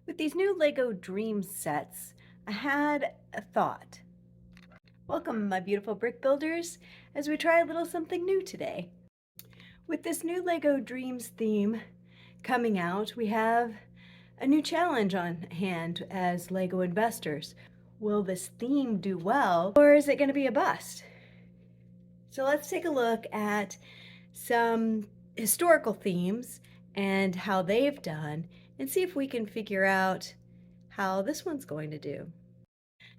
With these new Lego Dreamzzz sets, I had a thought. Welcome, my beautiful brick builders, as we try a little something new today. With this new Lego Dreamzzz theme coming out, we have a new challenge on hand as Lego investors. Will this theme do well, or is it going to be a bust? So let's take a look at some historical themes and how they've done, and see if we can figure out how this one's going to do.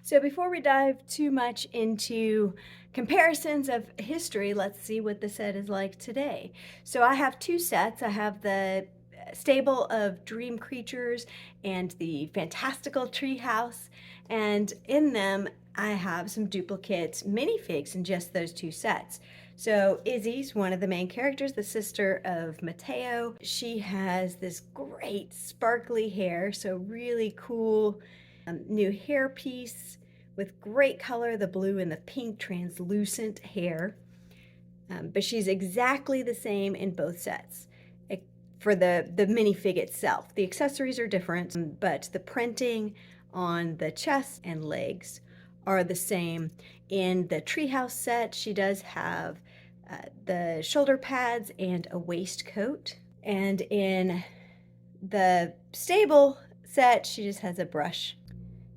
So before we dive too much into comparisons of history, let's see what the set is like today. So I have two sets. I have the stable of dream creatures and the fantastical treehouse, and in them I have some duplicate minifigs in just those two sets. So Izzy's one of the main characters, the sister of Mateo. She has this great sparkly hair, so really cool new hairpiece with great color, the blue and the pink translucent hair. But she's exactly the same in both sets for the minifig itself. The accessories are different, but the printing on the chest and legs are the same. In the treehouse set, she does have the shoulder pads and a waistcoat. And in the stable set, she just has a brush.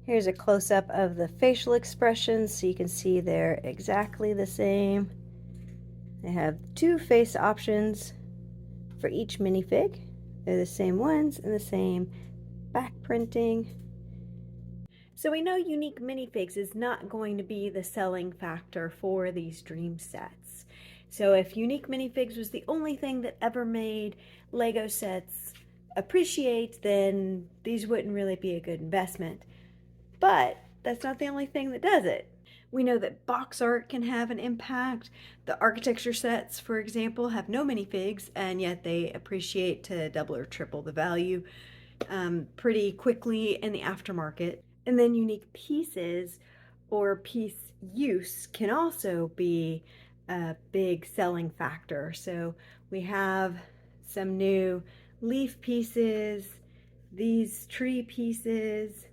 Here's a close-up of the facial expressions so you can see they're exactly the same. They have two face options for each minifig. They're the same ones and the same back printing. So we know unique minifigs is not going to be the selling factor for these dream sets. So if unique minifigs was the only thing that ever made Lego sets appreciate, then these wouldn't really be a good investment. But that's not the only thing that does it. We know that box art can have an impact. The architecture sets, for example, have no minifigs, and yet they appreciate to double or triple the value pretty quickly in the aftermarket. And then unique pieces or piece use can also be a big selling factor. So we have some new leaf pieces, these tree pieces,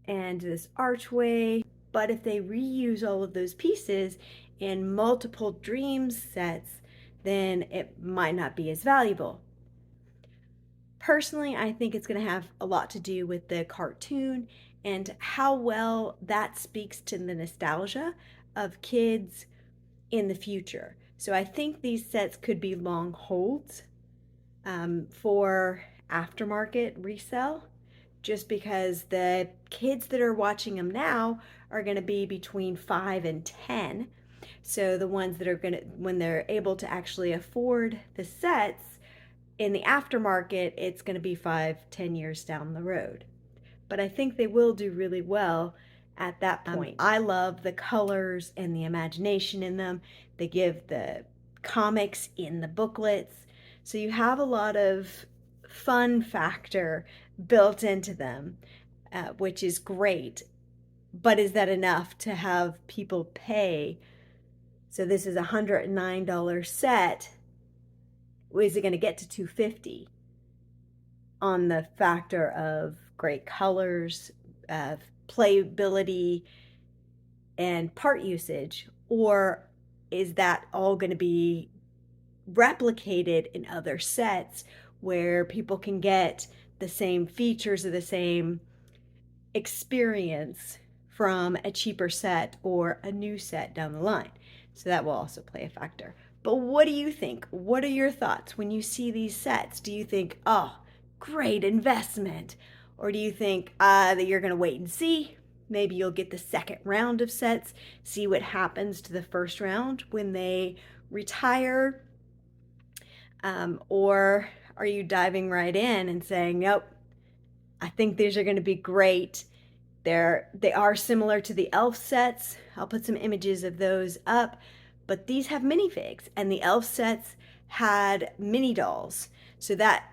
and this archway. But if they reuse all of those pieces in multiple Dreamzzz sets, then it might not be as valuable. Personally, I think it's going to have a lot to do with the cartoon and how well that speaks to the nostalgia of kids in the future. So I think these sets could be long holds for aftermarket resale, just because the kids that are watching them now are going to be between 5 and 10. So the ones that are going to, when they're able to actually afford the sets in the aftermarket, it's going to be 5-10 years down the road. But I think they will do really well at that point. I love the colors and the imagination in them. They give the comics in the booklets. So you have a lot of fun factor built into them, which is great. But is that enough to have people pay? So this is a $109 set. Is it going to get to $250 on the factor of great colors, playability, and part usage? Or is that all going to be replicated in other sets where people can get the same features or the same experience from a cheaper set or a new set down the line? So that will also play a factor. But what do you think? What are your thoughts when you see these sets? Do you think, oh, great investment? Or do you think that you're going to wait and see? Maybe you'll get the second round of sets, see what happens to the first round when they retire? Or are you diving right in and saying, nope, I think these are going to be great. They are similar to the Elf sets. I'll put some images of those up, but these have minifigs, and the Elf sets had mini dolls. So that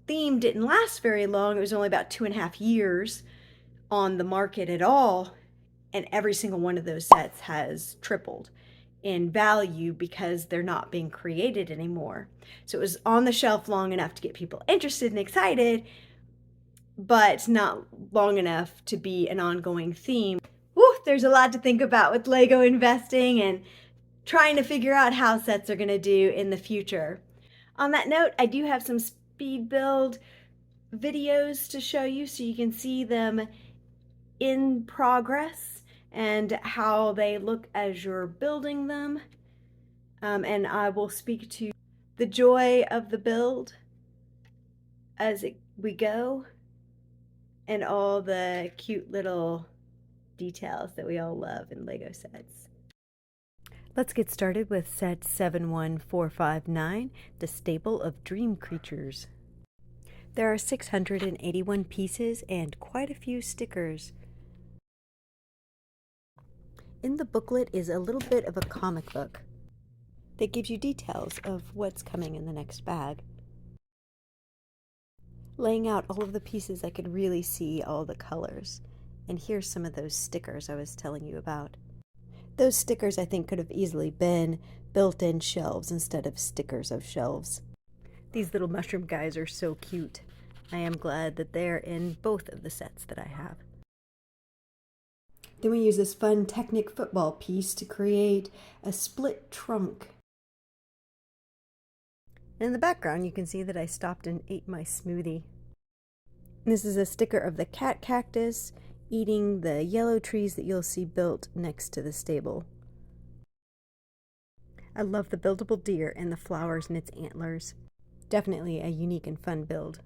theme didn't last very long. It was only about 2.5 years on the market at all, and every single one of those sets has tripled in value because they're not being created anymore. So it was on the shelf long enough to get people interested and excited, but not long enough to be an ongoing theme. Whew, there's a lot to think about with Lego investing and trying to figure out how sets are going to do in the future. On that note, I do have some speed build videos to show you so you can see them in progress and how they look as you're building them. And I will speak to the joy of the build as we go and all the cute little details that we all love in Lego sets. Let's get started with set 71459, the Stable of Dream Creatures. There are 681 pieces and quite a few stickers. In the booklet is a little bit of a comic book that gives you details of what's coming in the next bag. Laying out all of the pieces, I could really see all the colors. And here's some of those stickers I was telling you about. Those stickers I think could have easily been built-in shelves instead of stickers of shelves. These little mushroom guys are so cute. I am glad that they're in both of the sets that I have. Then we use this fun Technic football piece to create a split trunk. In the background you can see that I stopped and ate my smoothie. This is a sticker of the cat cactus eating the yellow trees that you'll see built next to the stable. I love the buildable deer and the flowers in its antlers. Definitely a unique and fun build.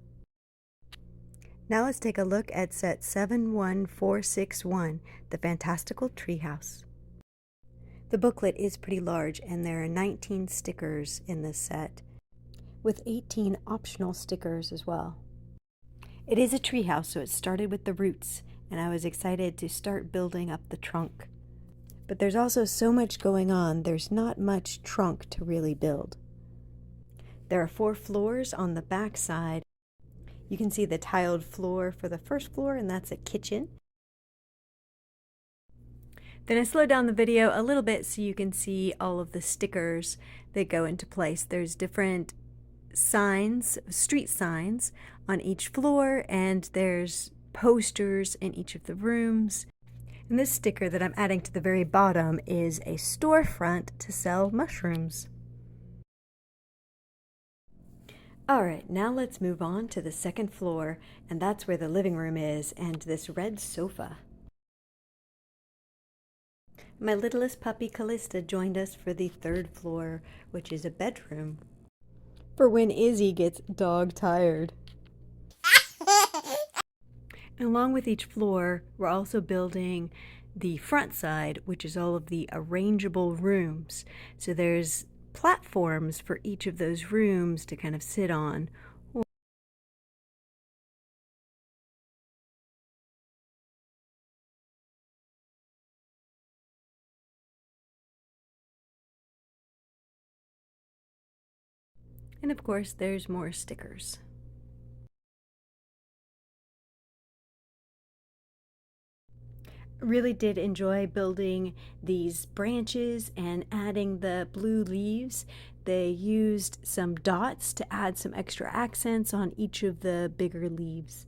Now let's take a look at set 71461, the Fantastical Treehouse. The booklet is pretty large and there are 19 stickers in this set, with 18 optional stickers as well. It is a treehouse, so it started with the roots, and I was excited to start building up the trunk. But there's also so much going on, there's not much trunk to really build. There are 4 floors on the back side. You can see the tiled floor for the first floor, and that's a kitchen. Then I slowed down the video a little bit so you can see all of the stickers that go into place. There's different signs, street signs on each floor, and there's posters in each of the rooms. And this sticker that I'm adding to the very bottom is a storefront to sell mushrooms. Alright, now let's move on to the second floor, and that's where the living room is, and this red sofa. My littlest puppy Callista joined us for the third floor, which is a bedroom, for when Izzy gets dog tired. Along with each floor, we're also building the front side, which is all of the arrangeable rooms. So there's platforms for each of those rooms to kind of sit on. And of course, there's more stickers. Really did enjoy building these branches and adding the blue leaves. They used some dots to add some extra accents on each of the bigger leaves.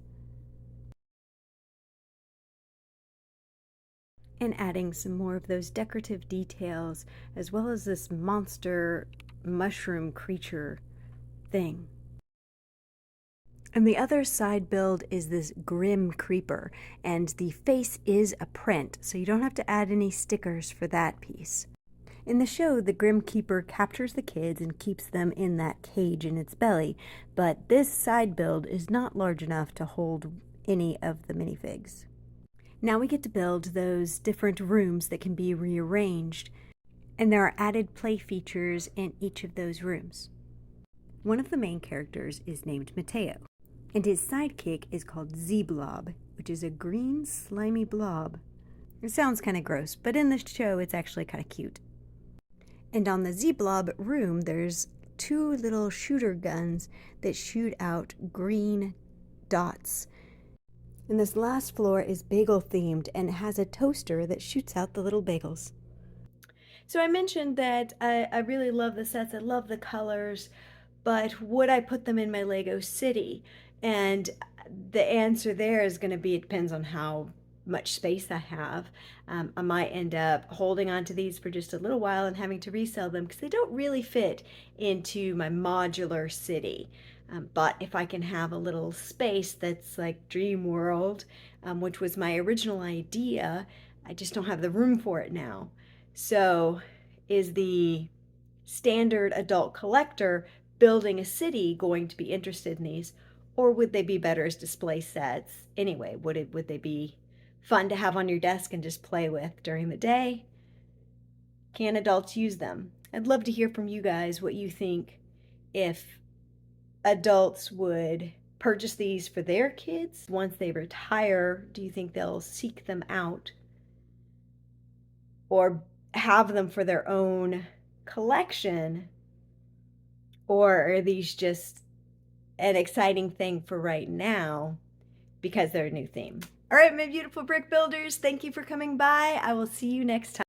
And adding some more of those decorative details, as well as this monster mushroom creature thing. And the other side build is this Grim Creeper, and the face is a print, so you don't have to add any stickers for that piece. In the show, the Grim Keeper captures the kids and keeps them in that cage in its belly, but this side build is not large enough to hold any of the minifigs. Now we get to build those different rooms that can be rearranged, and there are added play features in each of those rooms. One of the main characters is named Mateo, and his sidekick is called Z-Blob, which is a green slimy blob. It sounds kind of gross, but in the show it's actually kind of cute. And on the Z-Blob room there's 2 little shooter guns that shoot out green dots. And this last floor is bagel themed and has a toaster that shoots out the little bagels. So I mentioned that I really love the sets, I love the colors, but would I put them in my Lego city? And the answer there is going to be, it depends on how much space I have. I might end up holding on to these for just a little while and having to resell them because they don't really fit into my modular city. But if I can have a little space that's like Dream World, which was my original idea, I just don't have the room for it now. So is the standard adult collector building a city going to be interested in these? Or would they be better as display sets? Anyway, would they be fun to have on your desk and just play with during the day? Can adults use them? I'd love to hear from you guys what you think. If adults would purchase these for their kids once they retire, do you think they'll seek them out or have them for their own collection? Or are these just an exciting thing for right now because they're a new theme? All right, my beautiful brick builders, thank you for coming by. I will see you next time.